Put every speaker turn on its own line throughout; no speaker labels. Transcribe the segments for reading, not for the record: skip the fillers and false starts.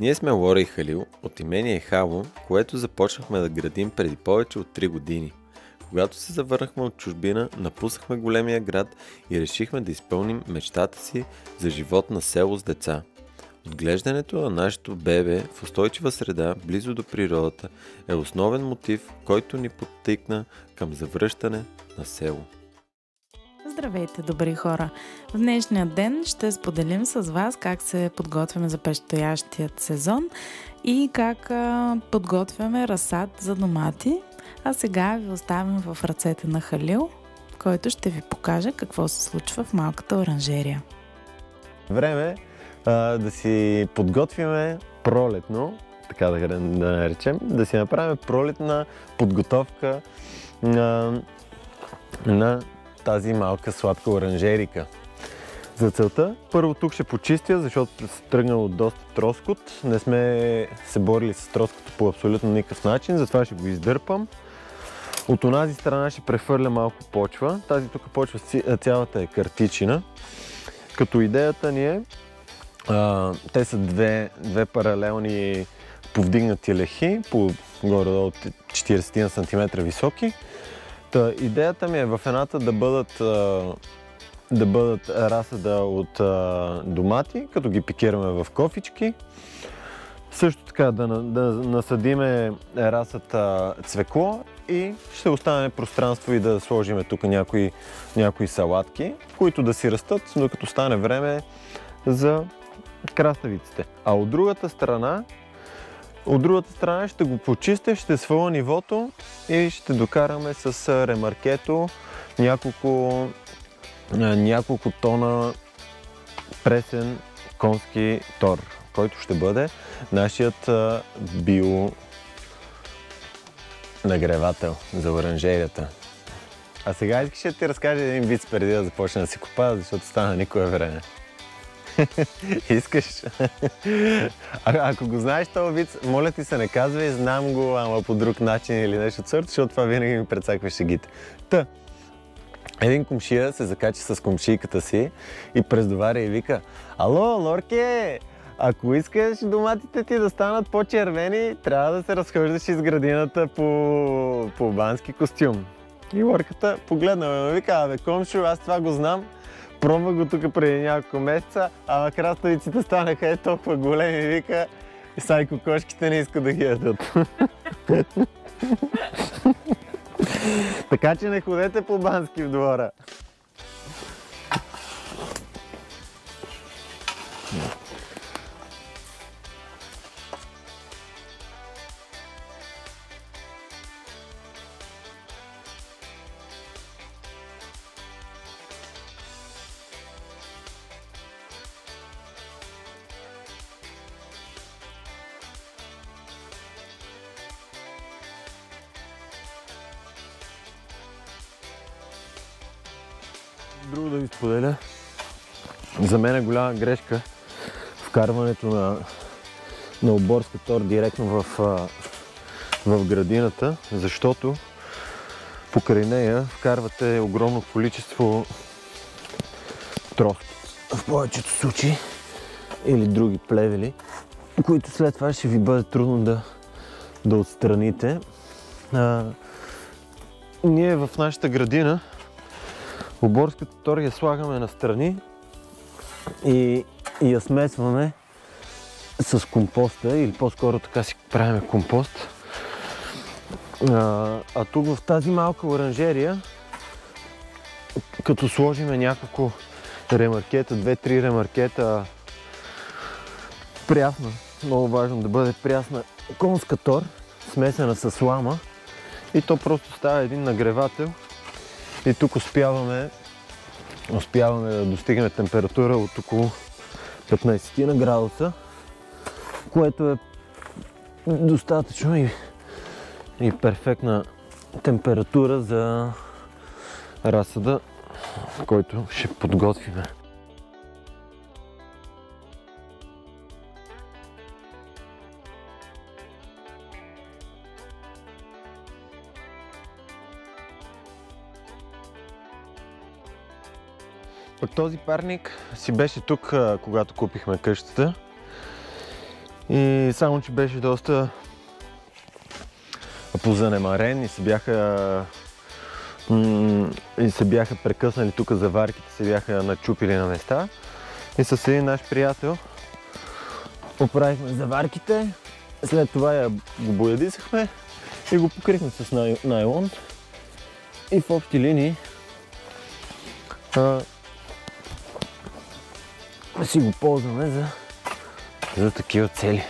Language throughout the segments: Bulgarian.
Ние сме Лора и Халил от имение Хало, което започнахме да градим преди повече от 3 години. Когато се завърнахме от чужбина, напуснахме големия град и решихме да изпълним мечтата си за живот на село с деца. Отглеждането на нашето бебе в устойчива среда, близо до природата, е основен мотив, който ни подтикна към завръщане на село.
Здравейте, добри хора! В днешния ден ще споделим с вас как се подготвяме за предстоящият сезон и как подготвяме разсад за домати. А сега ви оставим в ръцете на Халил, който ще ви покаже какво се случва в малката оранжерия.
Време да си подготвиме пролетно, така да наречем, да си направим пролетна подготовка на тази малка сладка оранжерика. За целта първо тук ще почистя, защото се тръгнал от доста троскот. Не сме се борили с троското по абсолютно никакъв начин, затова ще го издърпам. От онази страна ще прехвърля малко почва. Тази тук почва цялата е картичина. Като идеята ни е, те са две паралелни повдигнати лехи, по горе-долу 40 см високи. Идеята ми е в едната да бъдат разсада от домати, като ги пикираме в кофички. Също така да насадиме разсад цвекло и ще оставяме пространство и да сложим тук някои салатки, които да си растат, докато стане време за краставиците. А от другата страна ще го почистя, ще сваля нивото и ще докараме с ремаркето няколко тона пресен конски тор, който ще бъде нашият нагревател за оранжерията. А сега искаш да ти разкажа един виц преди да започна да си копая, защото стана никое време. Искаш? Ако го знаеш този виц, моля ти се, не казвай, знам го, ама по друг начин или нещо от сорта, защото това винаги ми прецаква шегите. Един комшия се закачи с комшийката си и прездоваря и вика: "Ало, Лорке, ако искаш доматите ти да станат по-червени, трябва да се разхождаш из градината по бански костюм." И Лорката погледна и вика: "Абе, комшо, аз това го знам. Пробвах го тук преди няколко месеца, ама краставиците станаха толкова големи", вика, и сайко кошките не искат да ги ядат. Така че не ходете по бански в двора. Друго да ви споделя, за мен е голяма грешка вкарването на оборска тор директно в градината, защото покрай нея вкарвате огромно количество троски в повечето случаи или други плевели, които след това ще ви бъде трудно да отстраните. Ние в нашата градина оборската тор я слагаме настрани и я смесваме с компоста, или по-скоро така си правим компост. А тук в тази малка оранжерия, като сложиме няколко ремаркета, 2-3 ремаркета прясна, много важно да бъде прясна конска тор, смесена с слама, и то просто става един нагревател. И тук успяваме да достигнем температура от около 15 градуса, което е достатъчно и перфектна температура за разсада, който ще подготвим. Този парник си беше тук, когато купихме къщата. И само, че беше доста позанемарен и се бяха прекъснали тук заварките, се бяха начупили на места. И с един наш приятел оправихме заварките, след това го боядисахме и го покрихме с найлон. И в общи линии си го ползваме за такива цели.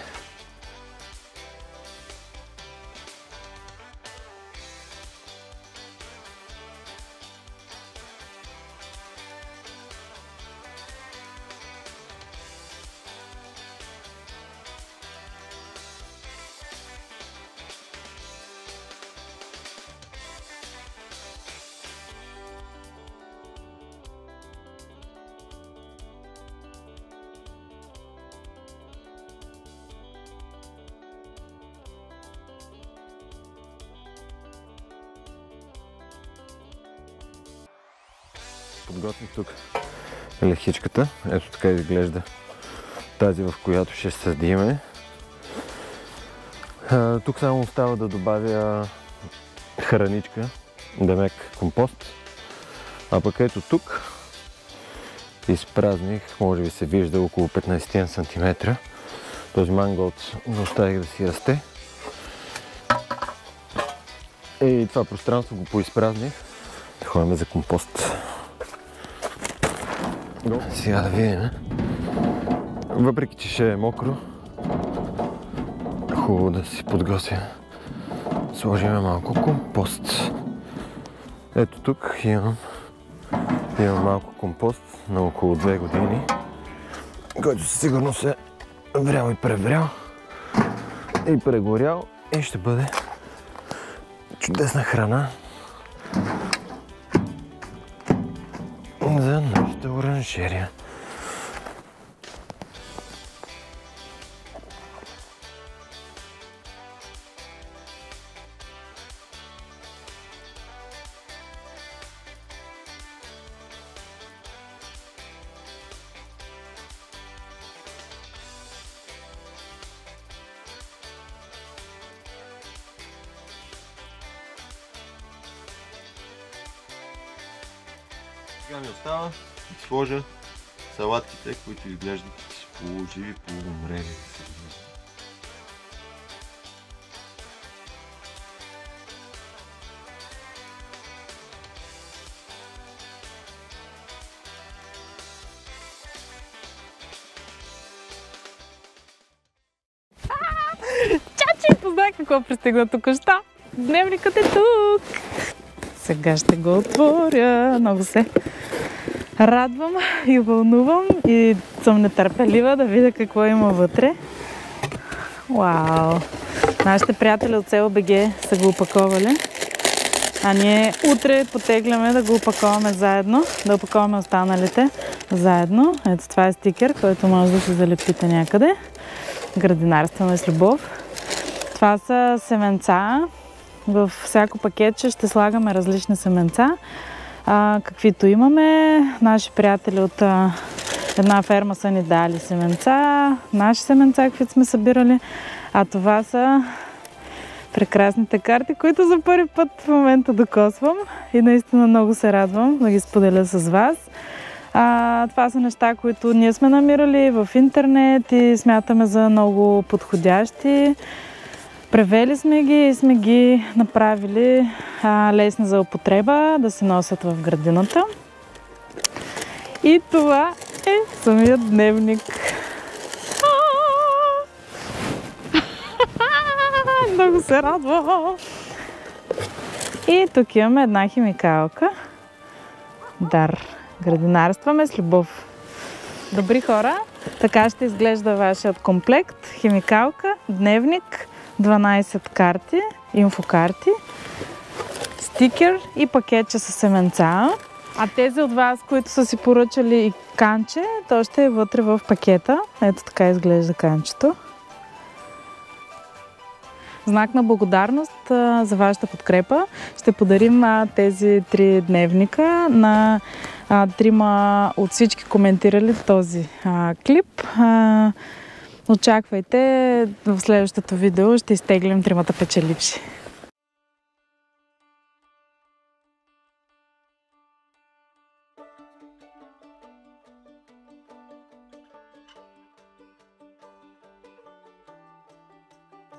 Подготвих тук лехичката. Ето така изглежда тази, в която ще съдиме. Тук само остава да добавя храничка, демек компост. А пък ето тук изпразних, може би се вижда, около 15 см. Този манголд го оставих да си расте. И това пространство го поизпразних. Ходим за компост. Сега да видим. Въпреки че ще е мокро, хубаво да си подготвим. Сложим малко компост. Ето тук имам малко компост на около 2 години, който със сигурност е врял и преврял и прегорял и ще бъде чудесна храна за нашата оранжерия. Сега ми остава да сложа салатките, които изглеждат полуживи, полуумрели.
Чачи, познай какво пристигна току-що. Дневникът е тук. Сега ще го отворя. Много се радвам и вълнувам и съм нетърпелива да видя какво има вътре. Вау! Нашите приятели от село БГ са го опаковали. А ние утре потегляме да го опаковаме заедно, да опаковаме останалите заедно. Ето това е стикер, който може да се залепите някъде. Градинарстваме с любов. Това са семенца. В всяко пакетче ще слагаме различни семенца, каквито имаме. Наши приятели от една ферма са ни дали семенца, наши семенца, каквито сме събирали. А това са прекрасните карти, които за първи път в момента докосвам и наистина много се радвам да ги споделя с вас. Това са неща, които ние сме намирали в интернет и смятаме за много подходящи. Превели сме ги и сме ги направили лесни за употреба, да се носят в градината. И това е самият дневник. Много се радва! И тук имаме една химикалка. Дар. Градинарстваме с любов. Добри хора, така ще изглежда вашият комплект. Химикалка, дневник, 12 карти, инфокарти, стикер и пакетче с семенца. А тези от вас, които са си поръчали и канче, то ще е вътре в пакета. Ето така изглежда канчето. Знак на благодарност за вашата подкрепа ще подарим тези 3 дневника на 3 от всички коментирали този клип. Очаквайте, в следващото видео ще изтеглим 3 печеливши.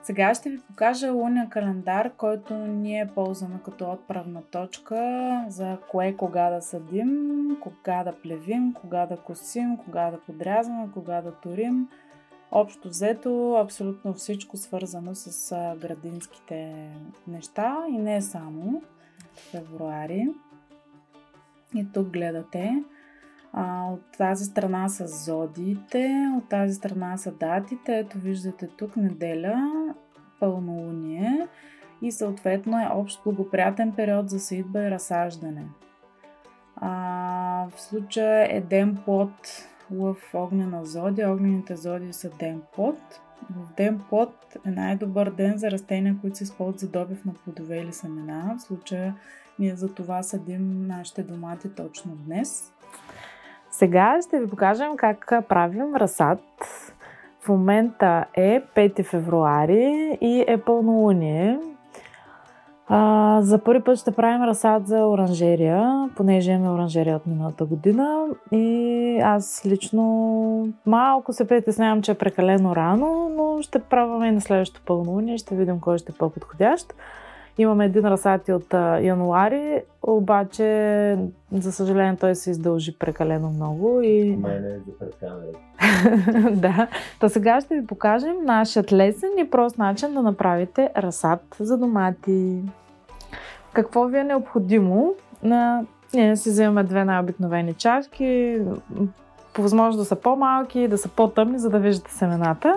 Сега ще ви покажа лунния календар, който ние ползваме като отправна точка за кое кога да съдим, кога да плевим, кога да косим, кога да подрязваме, кога да турим. Общо взето, абсолютно всичко свързано с градинските неща и не само. Февруари. И тук гледате. От тази страна са зодиите, от тази страна са датите. Ето виждате тук неделя, пълнолуние и съответно е общ благоприятен период за сеитба и разсаждане. В случая е ден плод в огнена зодия. Огнените зодии са ден плод. В ден плод е най-добър ден за растения, които се използват за добив на плодове или семена. В случая ние за това съдим нашите домати точно днес. Сега ще ви покажем как правим разсад. В момента е 5 февруари и е пълнолуние. За първи път ще правим разсад за оранжерия, понеже имаме оранжерия от миналата година и аз лично малко се притеснявам, че е прекалено рано, но ще пробваме и на следващото пълнолуние, ще видим кой ще е по-подходящ. Имаме един разсад от януари, обаче за съжаление той се издължи прекалено много и...
Мене е за пред камерата.
Да, то сега ще ви покажем нашият лесен и прост начин да направите разсад за домати. Какво ви е необходимо? Ние си вземаме 2 най-обикновени чашки, по възможност да са по-малки, да са по-тъмни, за да виждате семената.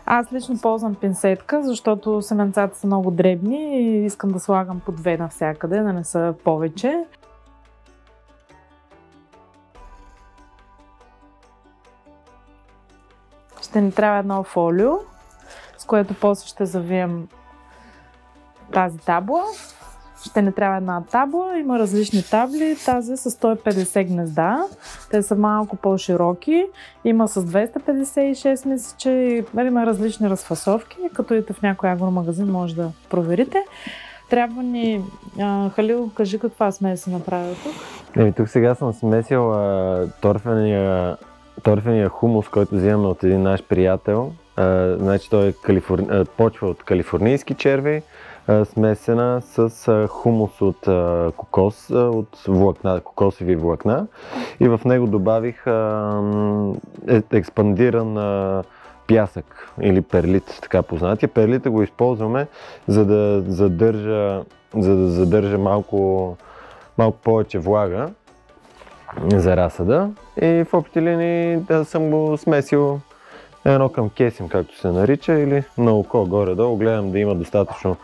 Аз лично ползвам пинсетка, защото семенцата са много дребни и искам да слагам по 2 навсякъде, да не са повече. Ще ни трябва едно фолио, с което после ще завием тази табла. Ще ни трябва една табла, има различни табли, тази с 150 гнезда, те са малко по-широки, има с 256 мисля, че има различни разфасовки, като идете в някой агромагазин може да проверите. Трябва ни, Халил, кажи каква смес си направил тук?
Тук сега съм смесил торфения хумус, който взимаме от един наш приятел. Значи той е почва от калифорнийски черви, смесена с хумус от кокос, от влакна, кокосови влакна и в него добавих експандиран пясък или перлит, така познатия. Перлита го използваме за да задържа малко повече влага за разсада и в общи линии да съм го смесил едно към кесим, както се нарича, или на око горе-долу. Гледам да има достатъчно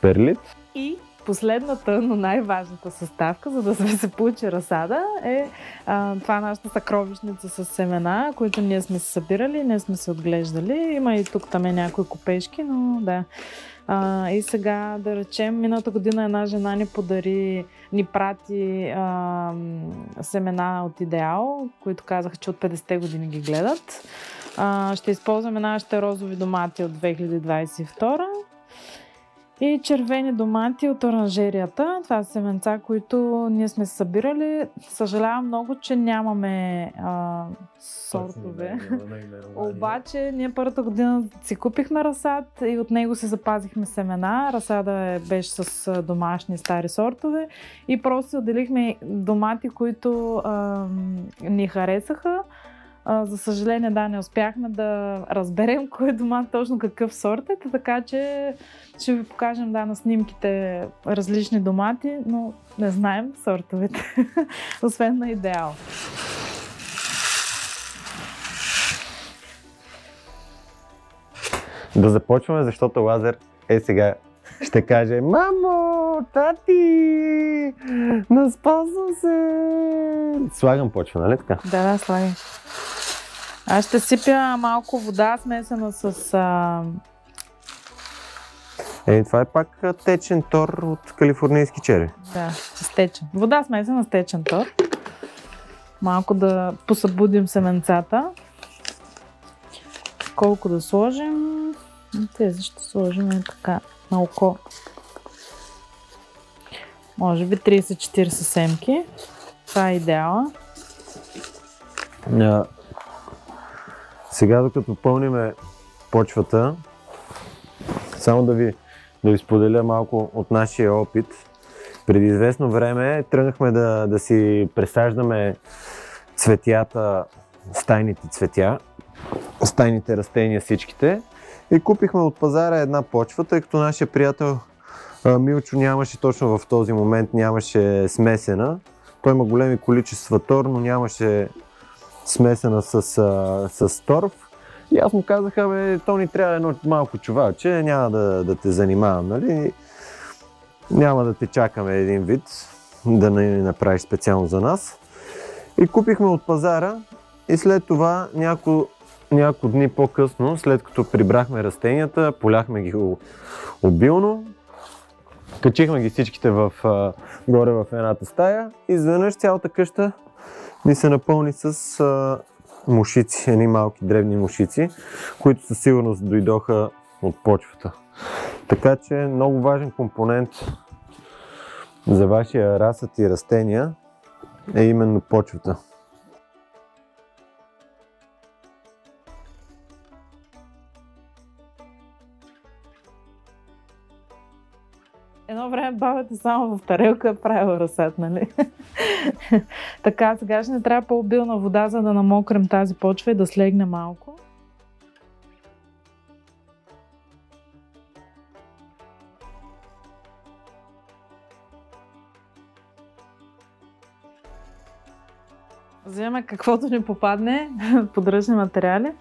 перлит.
И последната, но най-важната съставка, за да се получи разсада, е това нашата съкровищница с семена, които ние сме се събирали, ние сме се отглеждали. Има и тук там някои копешки, но да. И сега, да речем, миналата година една жена ни прати семена от Идеал, които казаха, че от 50-те години ги гледат. Ще използваме нашите розови домати от 2022 и червени домати от оранжерията. Това са семенца, които ние сме събирали. Съжалявам много, че нямаме сортове. Обаче ние първата година си купихме разсад и от него си запазихме семена. Разсада беше с домашни стари сортове и просто отделихме домати, които ни харесаха. За съжаление, да, не успяхме да разберем кой домат точно какъв сорт е, така че ще ви покажем на снимките различни домати, но не знаем сортовете, освен на Идеал.
Да започваме, защото Лазар сега ще каже: мамо, тати, наспал съм се. Слагам почва, нали така?
Да, слагам. Аз ще сипя малко вода, смесена с...
Това е пак течен тор от калифорнийски черви.
Да, с течен. Вода смесена с течен тор. Малко да посъбудим семенцата. колко да сложим. Тези ще сложим така на око. Може би 30-40 семки. Това е идеала.
Сега, докато пълниме почвата, само да ви споделя малко от нашия опит. Преди известно време тръгнахме да си пресаждаме цветята, стайните цветя, стайните растения всичките, и купихме от пазара една почва, тъй като нашия приятел Милчо нямаше точно в този момент, нямаше смесена. Той има големи количества тор, но нямаше смесена с торф. И аз му казах, то ни трябва едно малко чувалче, няма да те занимавам, нали? Няма да те чакаме един вид, да не направиш специално за нас. И купихме от пазара и след това няколко дни по-късно, след като прибрахме растенията, поляхме ги обилно, качихме ги всичките горе в едната стая и изведнъж цялата къща ни се напълни с мушици, едни малки дребни мушици, които със сигурност дойдоха от почвата. Така че много важен компонент за вашия разсад и растения е именно почвата.
Едно време бабата само в тарелка е правила разсад, нали? Така, сега ще не трябва по-обилна вода, за да намокрем тази почва и да слегне малко. Вземаме каквото ни попадне, подръчни материали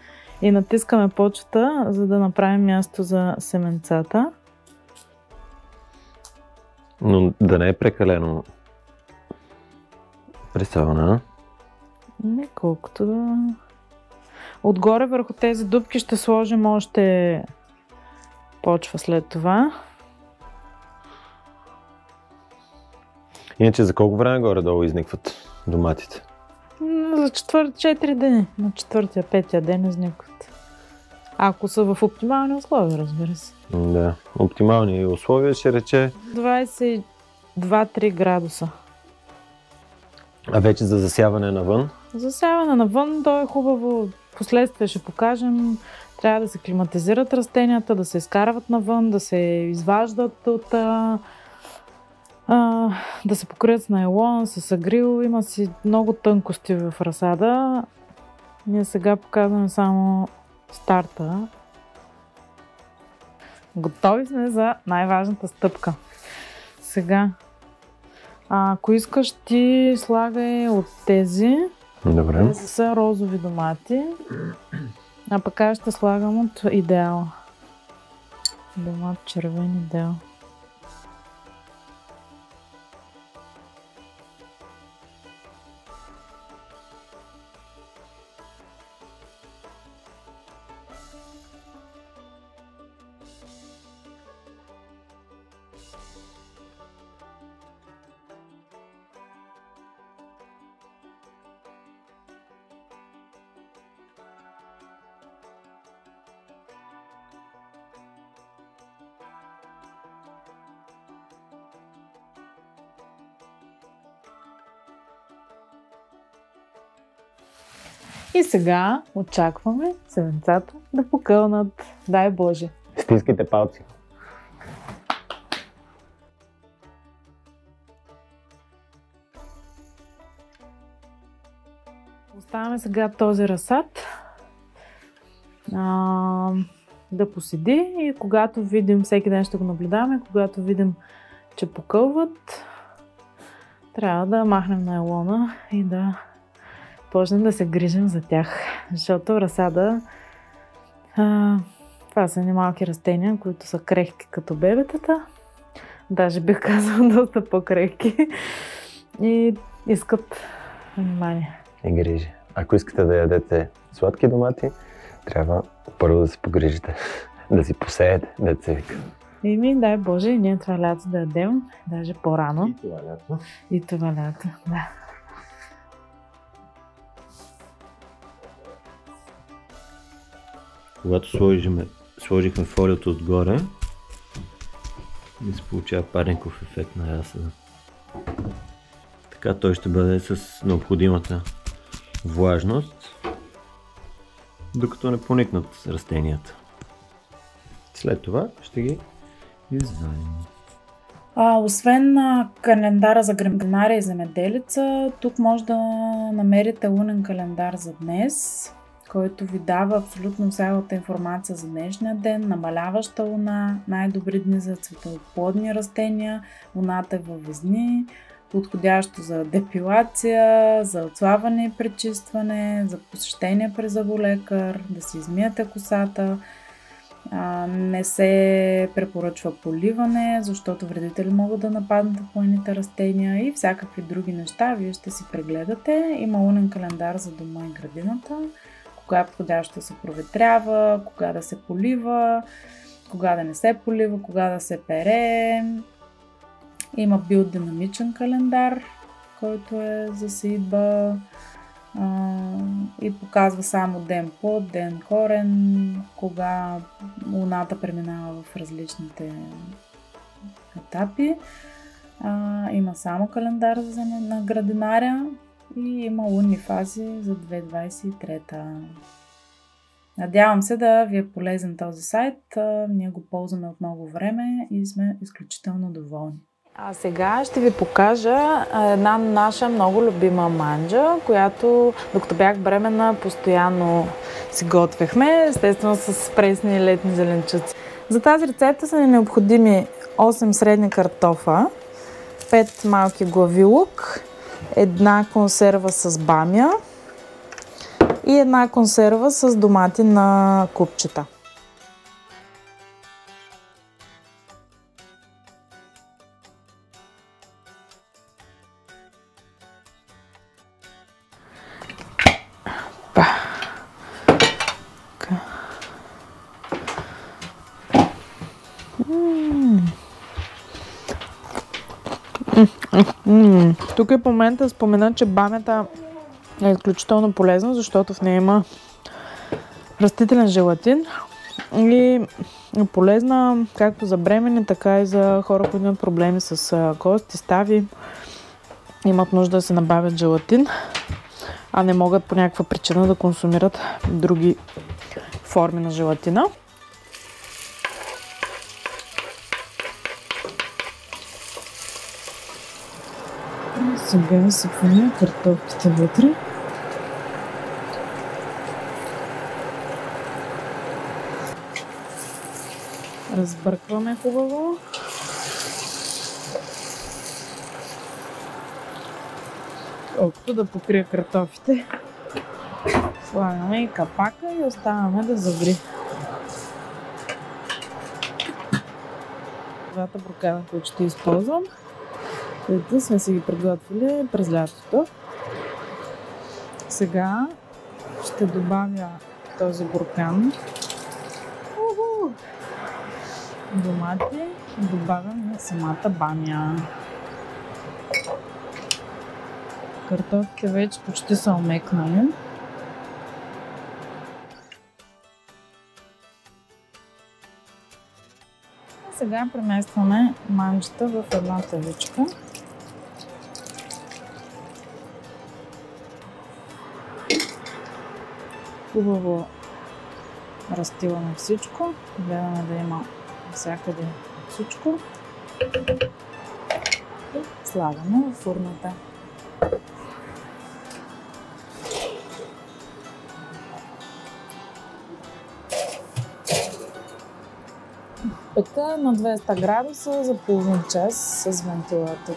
и натискаме почвата, за да направим място за семенцата.
Но да не е прекалено пресавана.
Не, колкото да... Отгоре върху тези дупки ще сложим още почва след това.
Иначе за колко време горе-долу изникват доматите?
За 4 дни. На 4-5 ден изникват. Ако са в оптимални условия, разбира се.
Да, оптимални условия ще рече
22-3 градуса.
А вече за засяване навън?
Засяване навън, то е хубаво. Последствие ще покажем. Трябва да се климатизират растенията, да се изкарват навън, да се изваждат от... да се покрият с найлон, с агрил. Има си много тънкости в разсада. Ние сега показваме само старта. Готови сме за най-важната стъпка. Сега, ако искаш, ти слагай от тези.
Добре.
Тези са розови домати. А пък аз ще слагам от идеал. Домат червен идеал. И сега очакваме семенцата да покълнат. Дай Боже!
Стискайте палци.
Оставяме сега този разсад да поседи и когато видим, всеки ден ще го наблюдаваме, когато видим, че покълват, трябва да махнем найлона и да почнем да се грижим за тях. Защото разсада, това са едни малки растения, които са крехки като бебетата. Даже бих казала доста по-крехки. И искат внимание.
И грижи. Ако искате да ядете сладки домати, трябва първо да се погрижите. Да си посеете, да се вика.
Дай Боже, и ние това лято да ядем, даже по-рано.
И това лято.
И това лято, да.
когато сложихме фолиото отгоре, и се получава парников ефект на разсада. Така той ще бъде с необходимата влажност, докато не поникнат растенията. След това ще ги извадим.
Освен календара за градинаря и земеделица, тук може да намерите лунен календар за днес, който ви дава абсолютно цялата информация за днешния ден, намаляваща луна, най-добри дни за цветоплодни растения, луната е във Везни, подходящо за депилация, за отслабване и пречистване, за посещение при зъболекар, да си измиете косата. Не се препоръчва поливане, защото вредители могат да нападнат плодните растения и всякакви други неща. Вие ще си прегледате. Има лунен календар за дома и градината, кога е подходящо да се проветрява, кога да се полива, кога да не се полива, кога да се пере. Има биодинамичен календар, който е за сеитба и показва само ден плод, ден корен, кога луната преминава в различните етапи. Има само календар на градинаря и има лунни фази за 2023. Надявам се да ви е полезен този сайт. Ние го ползваме от много време и сме изключително доволни. А сега ще ви покажа една наша много любима манджа, която докато бях бременна постоянно си готвехме, естествено с пресни летни зеленчуци. За тази рецепта са ни необходими 8 средни картофа, 5 малки глави лук, една консерва с бамя и една консерва с домати на купчета. Тук е по момента спомена, че бамята е изключително полезна, защото в нея има растителен желатин и е полезна както за бремени, така и за хора, които имат проблеми с кости, стави, имат нужда да се набавят желатин, а не могат по някаква причина да консумират други форми на желатина. Сега съпваме картофите вътре. Разбъркваме хубаво. Колкото да покрия картофите. Слагаме и капака и оставяме да заври. Двата буркана, които ще използвам, които сме си ги приготвили през лятото. Сега ще добавя този буркан. Домати и добавям на самата бамя. Картофите вече почти са омекнали. Сега преместваме манджата в една тавичка. Хубаво разтиваме всичко. Гледаме да има всякъде всичко. И слагаме в фурната. Пека на 200 градуса за половин час с вентилатор.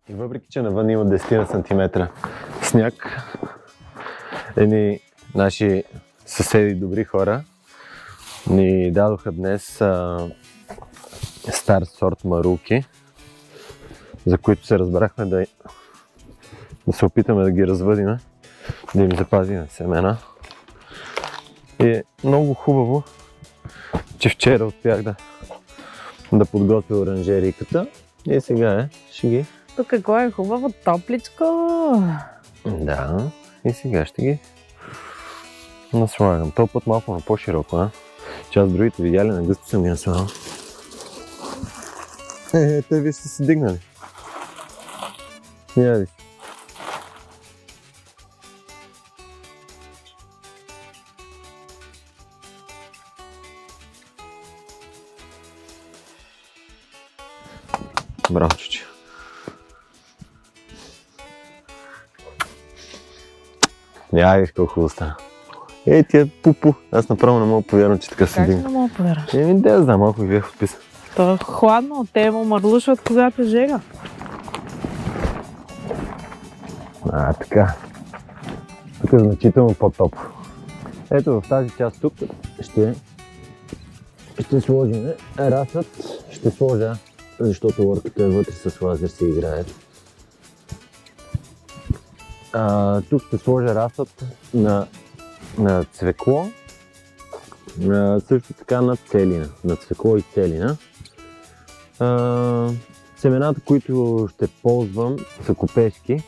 И въпреки, че навън има 10 сантиметра сняг, едни наши съседи, добри хора, ни дадоха днес стар сорт марулки, за които се разбрахме да се опитаме да ги развъдим, да им запазим семена. И е много хубаво, че вчера успях да подготвя оранжерийката. И сега ще ги...
Тук какво е хубаво, топличко.
Да, и сега ще ги наслагам. Този път малко на по-широко, а? Част другите видяли, на гъсто съм ги наслагал. Те ви сте се дигнали. Я ви. Браво, чуче. Я виж колко хубаво стана. Ей, тия пупу. Аз направо не мога повярвам, че така се дигна.
Как не мога повярваш?
Да знам, малко ги бях отписал.
То е хладно, те му мърлушват, когато жега.
Така. Тук е значително по-топло. Ето в тази част тук ще сложим расът. Ще сложа, защото лорката е вътре с лазер се играе. Тук ще сложа расът на цвекло, също така на целина, на цвекло и целина. Семената, които ще ползвам, са копешки.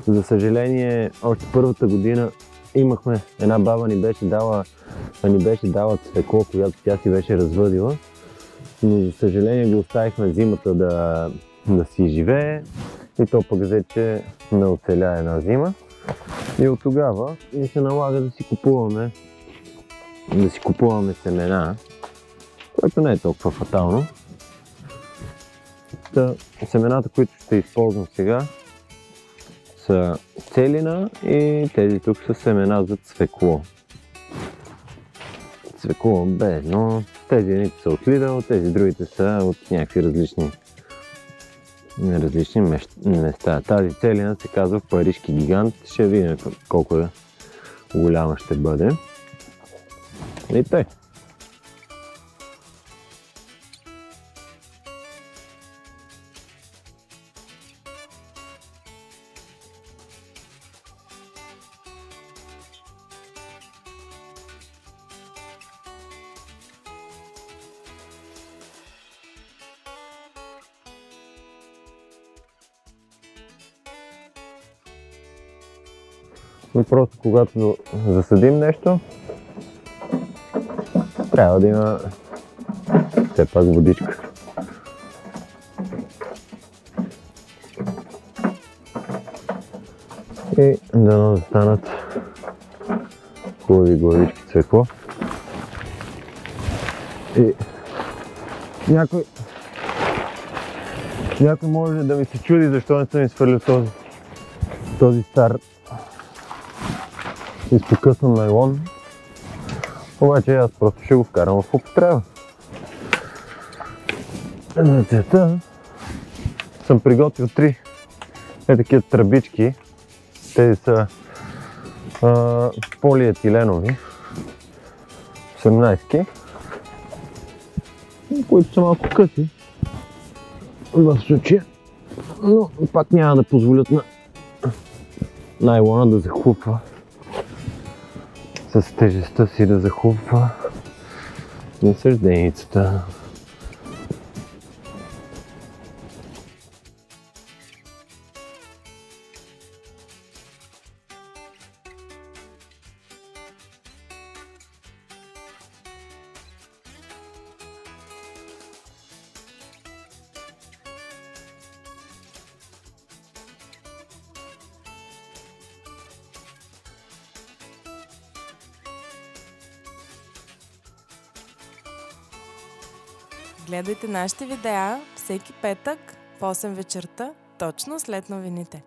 За съжаление, още първата година имахме, една баба ни беше дала цвекло, когато тя си беше развъдила, но за съжаление го оставихме зимата да си живее и то пък взе, че не оцеля една зима. И от тогава ни се налага да си купуваме семена, което не е толкова фатално. Семената, които ще използвам сега, са целина и тези тук са семена за цвекло. Цвекло без, но тези едните са от Lidl, тези другите са от някакви различни места. Тази целина се казва Парижки гигант. Ще видим колко голяма ще бъде. И тъй. И просто когато засадим нещо, трябва да има все пак водичка. И да станат хубави главички цвекло. И някой може да ми се чуди защо не съм изхвърлил този стар изпокъсан найлон. Обаче аз просто ще го вкарам в употреба. За целта съм приготвил 3 такива тръбички. Тези са полиетиленови, 18-ки, които са малко къси в случая, но пак няма да позволят на найлона да захлупва, с тежестта си да захлупва насажденицата.
Гледайте нашите видеа всеки петък в 8 вечерта, точно след новините.